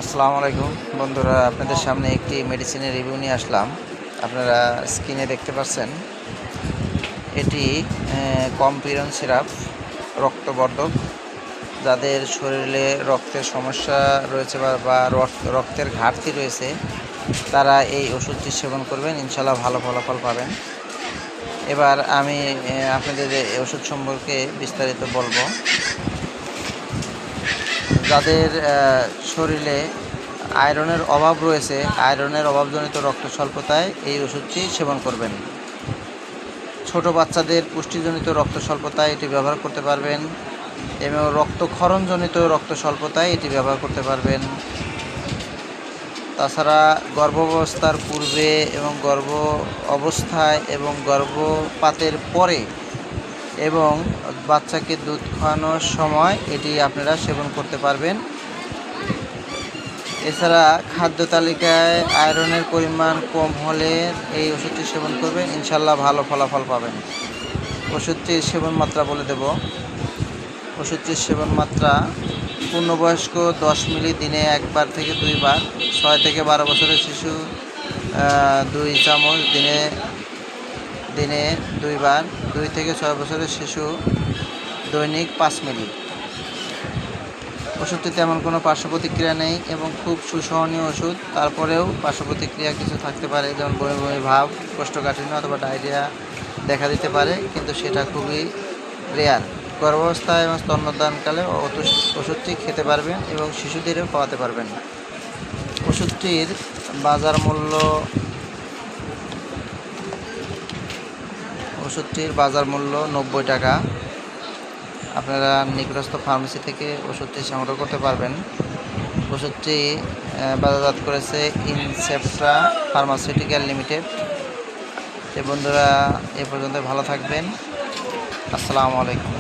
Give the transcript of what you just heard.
আসসালামু আলাইকুম বন্ধুরা, আপনাদের সামনে একটি মেডিসিনের রিভিউ নিয়ে আসলাম। আপনারা স্ক্রিনে দেখতে পাচ্ছেন এটি কম্পিরন সিরাপ, রক্তবর্ধক। যাদের শরীরে রক্তের সমস্যা রয়েছে বা রক্তের ঘাটতি রয়েছে, তারা এই ওষুধটি সেবন করবেন, ইনশাল্লাহ ভালো ফলাফল পাবেন। এবার আমি আপনাদের এই ওষুধ সম্পর্কে বিস্তারিত বলবো। যাদের শরীরে আয়রনের অভাব রয়েছে, আয়রনের অভাবজনিত রক্ত স্বল্পতায় এই ওষুধটি সেবন করবেন। ছোট বাচ্চাদের পুষ্টিজনিত রক্ত স্বল্পতায় এটি ব্যবহার করতে পারবেন এবং রক্তক্ষরণজনিত রক্ত স্বল্পতায় এটি ব্যবহার করতে পারবেন। তাছাড়া গর্ভাবস্থার পূর্বে এবং গর্ভ অবস্থায় এবং গর্ভপাতের পরে এবং বাচ্চাকে দুধ খাওয়ানোর সময় এটি আপনারা সেবন করতে পারবেন। এছাড়া খাদ্য তালিকায় আয়রনের পরিমাণ কম হলে এই ওষুধটি সেবন করবেন, ইনশাল্লাহ ভালো ফলাফল পাবেন। ওষুধটির সেবন মাত্রা বলে দেব। ওষুধটির সেবন মাত্রা: পূর্ণবয়স্ক 10 মিলি দিনে 1 বার থেকে 2 বার, 6 থেকে 12 বছরের শিশু 2 চামচ দিনে 2 বার, 2 থেকে 6 বছরের শিশু দৈনিক 5 মিলি। ওষুধটি তেমন কোনো পার্শ্ব প্রতিক্রিয়া নেই এবং খুব সুসহনীয় ওষুধ। তারপরেও পার্শ্ব প্রতিক্রিয়া কিছু থাকতে পারে, যেমন বমি বমি ভাব, কোষ্ঠকাঠিন্য অথবা ডায়রিয়া দেখা দিতে পারে, কিন্তু সেটা খুবই রেয়ার। গর্ভাবস্থা এবং স্তন্যদানকালে ওষুধটি খেতে পারবেন এবং শিশুদেরও খাওয়াতে পারবেন। ওষুধটির বাজার মূল্য 90 টাকা। আপনারা নিকটস্থ ফার্মেসি থেকে ওষুধটি সংগ্রহ করতে পারবেন। ওষুধটি বাজারজাত করেছে ইনসেপ্ট্রা ফার্মাসিউটিক্যাল লিমিটেড। বন্ধুরা, এ পর্যন্ত ভালো থাকবেন। আসসালামু আলাইকুম।